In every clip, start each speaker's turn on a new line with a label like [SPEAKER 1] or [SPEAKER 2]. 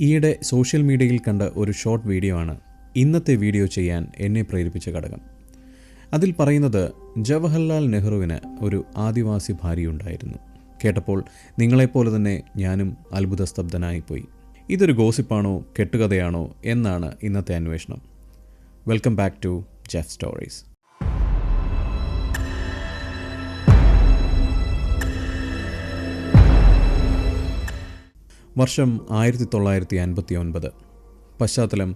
[SPEAKER 1] ഈയിടെ സോഷ്യൽ മീഡിയയിൽ കണ്ട ഒരു ഷോർട്ട് വീഡിയോ ആണ് ഇന്നത്തെ വീഡിയോ ചെയ്യാൻ എന്നെ പ്രേരിപ്പിച്ച ഘടകം. അതിൽ പറയുന്നത് ജവഹർലാൽ നെഹ്റുവിന് ഒരു ആദിവാസി ഭാര്യയുണ്ടായിരുന്നു. കേട്ടപ്പോൾ നിങ്ങളെപ്പോലെ തന്നെ ഞാനും അത്ഭുതസ്തബ്ധനായിപ്പോയി. ഇതൊരു ഗോസിപ്പാണോ കെട്ടുകഥയാണോ എന്നാണ് ഇന്നത്തെ അന്വേഷണം. Welcome back to Jeff stories. വർഷം 1959. പശ്ചാത്തലം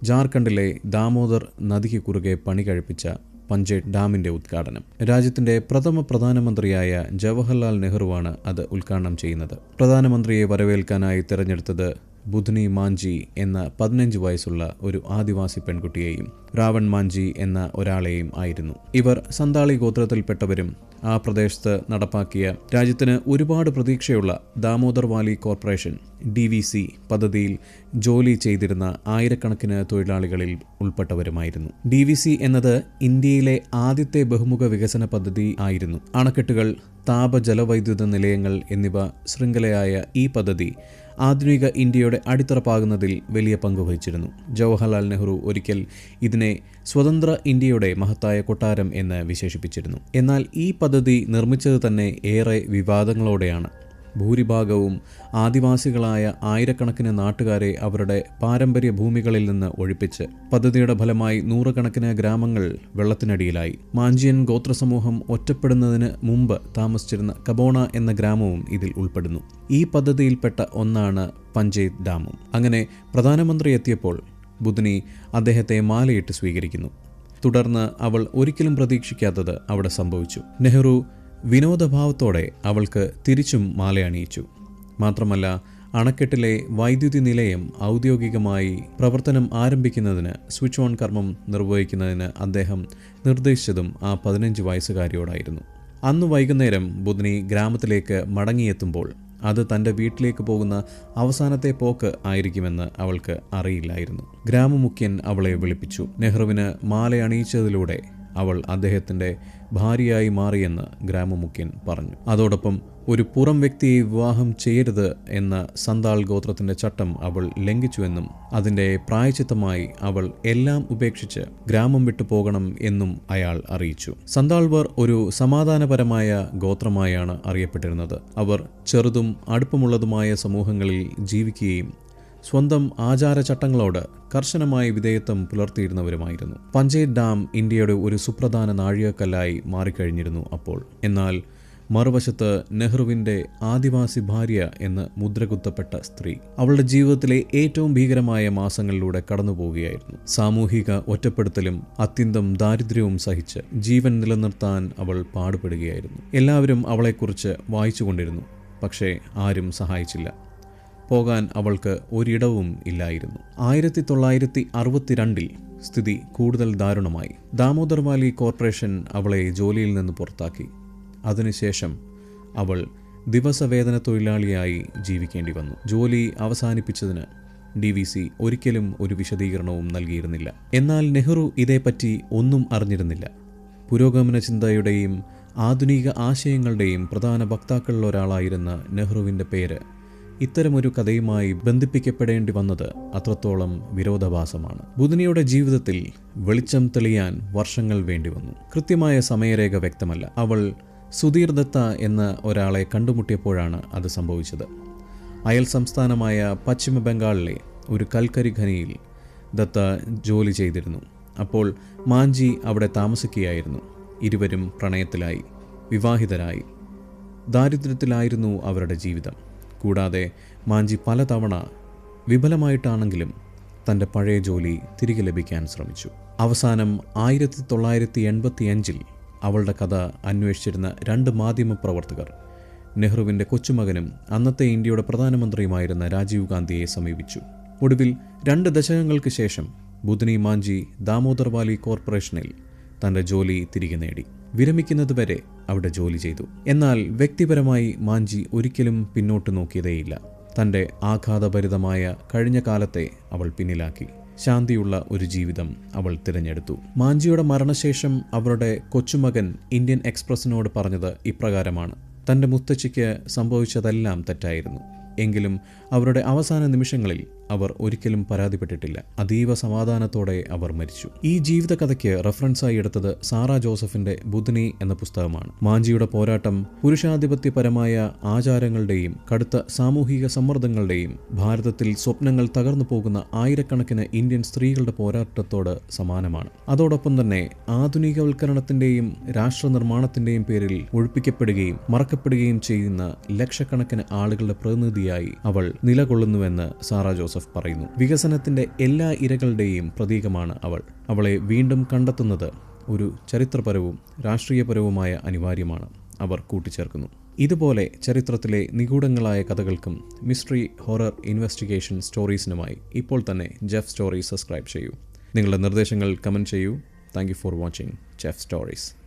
[SPEAKER 1] ജാർഖണ്ഡിലെ ദാമോദർ നദിക്ക് കുറുകെ പണി കഴിപ്പിച്ച പഞ്ചേറ്റ് ഡാമിൻ്റെ ഉദ്ഘാടനം. രാജ്യത്തിൻ്റെ പ്രഥമ പ്രധാനമന്ത്രിയായ ജവഹർലാൽ നെഹ്റുവാണ് അത് ഉദ്ഘാടനം ചെയ്യുന്നത്. പ്രധാനമന്ത്രിയെ വരവേൽക്കാനായി തിരഞ്ഞെടുത്തത് ബുധ്നി മാഞ്ചി എന്ന 15 വയസ്സുള്ള ഒരു ആദിവാസി പെൺകുട്ടിയെയും രാവൺ മാഞ്ചി എന്ന ഒരാളെയും ആയിരുന്നു. ഇവർ സന്താളി ഗോത്രത്തിൽപ്പെട്ടവരും ആ പ്രദേശത്ത് നടപ്പാക്കിയ രാജ്യത്തിന് ഒരുപാട് പ്രതീക്ഷയുള്ള ദാമോദർ വാലി കോർപ്പറേഷൻ DVC പദ്ധതിയിൽ ജോലി ചെയ്തിരുന്ന ആയിരക്കണക്കിന് തൊഴിലാളികളിൽ ഉൾപ്പെട്ടവരുമായിരുന്നു. DVC എന്നത് ഇന്ത്യയിലെ ആദ്യത്തെ ബഹുമുഖ വികസന പദ്ധതി ആയിരുന്നു. അണക്കെട്ടുകൾ, താപ ജലവൈദ്യുത നിലയങ്ങൾ എന്നിവ ശൃംഖലയായ ഈ പദ്ധതി ആധുനിക ഇന്ത്യയുടെ അടിത്തറ പാകുന്നതിൽ വലിയ പങ്ക് വഹിച്ചിരുന്നു. ജവഹർലാൽ നെഹ്റു ഒരിക്കൽ ഇതിനെ സ്വതന്ത്ര ഇന്ത്യയുടെ മഹത്തായ കൊട്ടാരം എന്ന് വിശേഷിപ്പിച്ചിരുന്നു. എന്നാൽ ഈ പദ്ധതി നിർമ്മിച്ചത് തന്നെ ഏറെ വിവാദങ്ങളോടെയാണ്. ഭൂരിഭാഗവും ആദിവാസികളായ ആയിരക്കണക്കിന് നാട്ടുകാരെ അവരുടെ പാരമ്പര്യ ഭൂമികളിൽ നിന്ന് ഒഴിപ്പിച്ച് പദ്ധതിയുടെ ഫലമായി നൂറുകണക്കിന് ഗ്രാമങ്ങൾ വെള്ളത്തിനടിയിലായി. മാഞ്ചിയൻ ഗോത്രസമൂഹം ഒറ്റപ്പെടുന്നതിന് മുമ്പ് താമസിച്ചിരുന്ന കബോണ എന്ന ഗ്രാമവും ഇതിൽ ഉൾപ്പെടുന്നു. ഈ പദ്ധതിയിൽപ്പെട്ട ഒന്നാണ് പഞ്ചേറ്റ് ഡാമും. അങ്ങനെ പ്രധാനമന്ത്രി എത്തിയപ്പോൾ ബുധ്നി അദ്ദേഹത്തെ മാലയിട്ട് സ്വീകരിക്കുന്നു. തുടർന്ന് അവൾ ഒരിക്കലും പ്രതീക്ഷിക്കാത്തത് അവിടെ സംഭവിച്ചു. നെഹ്റു വിനോദഭാവത്തോടെ അവൾക്ക് തിരിച്ചും മാലയണിയിച്ചു. മാത്രമല്ല, അണക്കെട്ടിലെ വൈദ്യുതി നിലയം ഔദ്യോഗികമായി പ്രവർത്തനം ആരംഭിക്കുന്നതിന് സ്വിച്ച് ഓൺ കർമ്മം നിർവഹിക്കുന്നതിന് അദ്ദേഹം നിർദ്ദേശിച്ചതും ആ 15 വയസ്സുകാരിയോടായിരുന്നു. അന്ന് വൈകുന്നേരം ബുധ്നി ഗ്രാമത്തിലേക്ക് മടങ്ങിയെത്തുമ്പോൾ അത് തൻ്റെ വീട്ടിലേക്ക് പോകുന്ന അവസാനത്തെ പോക്ക് ആയിരിക്കുമെന്ന് അവൾക്ക് അറിയില്ലായിരുന്നു. ഗ്രാമമുഖ്യൻ അവളെ വിളിപ്പിച്ചു. നെഹ്റുവിന് മാലയണിയിച്ചതിലൂടെ അവൾ അദ്ദേഹത്തിൻ്റെ ഭാര്യയായി മാറിയെന്ന് ഗ്രാമമുഖ്യൻ പറഞ്ഞു. അതോടൊപ്പം ഒരു പുറം വ്യക്തിയെ വിവാഹം ചെയ്യരുത് എന്ന സന്താൾ ഗോത്രത്തിൻ്റെ ചട്ടം അവൾ ലംഘിച്ചുവെന്നും അതിൻ്റെ പ്രായശ്ചിത്തമായി അവൾ എല്ലാം ഉപേക്ഷിച്ച് ഗ്രാമം വിട്ടു പോകണം എന്നും അയാൾ അറിയിച്ചു. സന്താൾവർ ഒരു സമാധാനപരമായ ഗോത്രമായാണ് അറിയപ്പെട്ടിരുന്നത്. അവർ ചെറുതും അടുപ്പമുള്ളതുമായ സമൂഹങ്ങളിൽ ജീവിക്കുകയും സ്വന്തം ആചാരചട്ടങ്ങളോട് കർശനമായ വിധേയത്വം പുലർത്തിയിരുന്നവരുമായിരുന്നു. പഞ്ചേറ്റ് ഡാം ഇന്ത്യയുടെ ഒരു സുപ്രധാന നാഴികക്കല്ലായി മാറിക്കഴിഞ്ഞിരുന്നു അപ്പോൾ. എന്നാൽ മറുവശത്ത് നെഹ്റുവിൻ്റെ ആദിവാസി ഭാര്യ എന്ന് മുദ്രകുത്തപ്പെട്ട സ്ത്രീ അവളുടെ ജീവിതത്തിലെ ഏറ്റവും ഭീകരമായ മാസങ്ങളിലൂടെ കടന്നുപോവുകയായിരുന്നു. സാമൂഹിക ഒറ്റപ്പെടുത്തലും അത്യന്തം ദാരിദ്ര്യവും സഹിച്ച് ജീവൻ നിലനിർത്താൻ അവൾ പാടുപെടുകയായിരുന്നു. എല്ലാവരും അവളെക്കുറിച്ച് വായിച്ചുകൊണ്ടിരുന്നു. പക്ഷേ ആരും സഹായിച്ചില്ല. പോകാൻ അവൾക്ക് ഒരിടവും ഇല്ലായിരുന്നു. 1962 സ്ഥിതി കൂടുതൽ ദാരുണമായി. ദാമോദർ വാലി കോർപ്പറേഷൻ അവളെ ജോലിയിൽ നിന്ന് പുറത്താക്കി. അതിനുശേഷം അവൾ ദിവസവേതന തൊഴിലാളിയായി ജീവിക്കേണ്ടി വന്നു. ജോലി അവസാനിപ്പിച്ചതിന് DVC ഒരിക്കലും ഒരു വിശദീകരണവും നൽകിയിരുന്നില്ല. എന്നാൽ നെഹ്റു ഇതേപ്പറ്റി ഒന്നും അറിഞ്ഞിരുന്നില്ല. പുരോഗമന ചിന്തയുടെയും ആധുനിക ആശയങ്ങളുടെയും പ്രധാന വക്താക്കളിലൊരാളായിരുന്ന നെഹ്റുവിൻ്റെ പേര് ഇത്തരമൊരു കഥയുമായി ബന്ധിപ്പിക്കപ്പെടേണ്ടി വന്നത് അത്രത്തോളം വിരോധാഭാസമാണ്. ബുധ്നിയുടെ ജീവിതത്തിൽ വെളിച്ചം തെളിയാൻ വർഷങ്ങൾ വേണ്ടിവന്നു. കൃത്യമായ സമയരേഖ വ്യക്തമല്ല. അവൾ സുധീർ ദത്ത എന്ന ഒരാളെ കണ്ടുമുട്ടിയപ്പോഴാണ് അത് സംഭവിച്ചത്. അയൽ സംസ്ഥാനമായ പശ്ചിമ ബംഗാളിലെ ഒരു കൽക്കരി ഖനിയിൽ ദത്ത ജോലി ചെയ്തിരുന്നു. അപ്പോൾ മാഞ്ചി അവിടെ താമസിക്കുകയായിരുന്നു. ഇരുവരും പ്രണയത്തിലായി, വിവാഹിതരായി. ദാരിദ്ര്യത്തിലായിരുന്നു അവരുടെ ജീവിതം. കൂടാതെ മാഞ്ചി പലതവണ വിഫലമായിട്ടാണെങ്കിലും തൻ്റെ പഴയ ജോലി തിരികെ ലഭിക്കാൻ ശ്രമിച്ചു. അവസാനം 1985 അവളുടെ കഥ അന്വേഷിച്ചിരുന്ന 2 മാധ്യമപ്രവർത്തകർ നെഹ്റുവിൻ്റെ കൊച്ചുമകനും അന്നത്തെ ഇന്ത്യയുടെ പ്രധാനമന്ത്രിയുമായിരുന്ന രാജീവ് ഗാന്ധിയെ സമീപിച്ചു. ഒടുവിൽ 2 ദശകങ്ങൾക്ക് ശേഷം ബുധ്നി മാഞ്ചി ദാമോദർ വാലി കോർപ്പറേഷനിൽ തൻ്റെ ജോലി തിരികെ നേടി. വിരമിക്കുന്നതുവരെ അവിടെ ജോലി ചെയ്തു. എന്നാൽ വ്യക്തിപരമായി മാഞ്ചി ഒരിക്കലും പിന്നോട്ട് നോക്കിയതേയില്ല. തൻ്റെ ആഘാതഭരിതമായ കഴിഞ്ഞ കാലത്തെ അവൾ പിന്നിലാക്കി. ശാന്തിയുള്ള ഒരു ജീവിതം അവൾ തിരഞ്ഞെടുത്തു. മാഞ്ചിയുടെ മരണശേഷം അവരുടെ കൊച്ചുമകൻ ഇന്ത്യൻ എക്സ്പ്രസിനോട് പറഞ്ഞത് ഇപ്രകാരമാണ്: തൻ്റെ മുത്തച്ഛിക്ക് സംഭവിച്ചതെല്ലാം തെറ്റായിരുന്നു. എങ്കിലും അവരുടെ അവസാന നിമിഷങ്ങളിൽ അവർ ഒരിക്കലും പരാതിപ്പെട്ടിട്ടില്ല. അതീവ സമാധാനത്തോടെ അവർ മരിച്ചു. ഈ ജീവിതകഥയ്ക്ക് റെഫറൻസായി എടുത്തത് സാറാ ജോസഫിന്റെ ബുദ്നി എന്ന പുസ്തകമാണ്. മാഞ്ചിയുടെ പോരാട്ടം പുരുഷാധിപത്യപരമായ ആചാരങ്ങളുടെയും കടുത്ത സാമൂഹിക സമ്മർദ്ദങ്ങളുടെയും ഭാരതത്തിൽ സ്വപ്നങ്ങൾ തകർന്നു പോകുന്ന ആയിരക്കണക്കിന് ഇന്ത്യൻ സ്ത്രീകളുടെ പോരാട്ടത്തോട് സമാനമാണ്. അതോടൊപ്പം തന്നെ ആധുനികവൽക്കരണത്തിന്റെയും രാഷ്ട്രനിർമ്മാണത്തിന്റെയും പേരിൽ ഒഴിപ്പിക്കപ്പെടുകയും മറക്കപ്പെടുകയും ചെയ്യുന്ന ലക്ഷക്കണക്കിന് ആളുകളുടെ പ്രതിനിധിയായി അവൾ നിലകൊള്ളുന്നുവെന്ന് സാറാ ജോസഫ് പറയുന്നു. വികസനത്തിന്റെ എല്ലാ ഇരകളുടെയും പ്രതീകമാണ് അവൾ. അവളെ വീണ്ടും കണ്ടെത്തുന്നത് ഒരു ചരിത്രപരവും രാഷ്ട്രീയപരവുമായ അനിവാര്യമാണ്, അവർ കൂട്ടിച്ചേർക്കുന്നു. ഇതുപോലെ ചരിത്രത്തിലെ നിഗൂഢങ്ങളായ കഥകൾക്കും മിസ്റ്ററി, ഹൊറർ, ഇൻവെസ്റ്റിഗേഷൻ സ്റ്റോറീസിനുമായി ഇപ്പോൾ തന്നെ ജെഫ് സ്റ്റോറീസ് സബ്സ്ക്രൈബ് ചെയ്യൂ. നിങ്ങളുടെ നിർദ്ദേശങ്ങൾ കമന്റ് ചെയ്യൂ. Thank you for watching Jeff stories.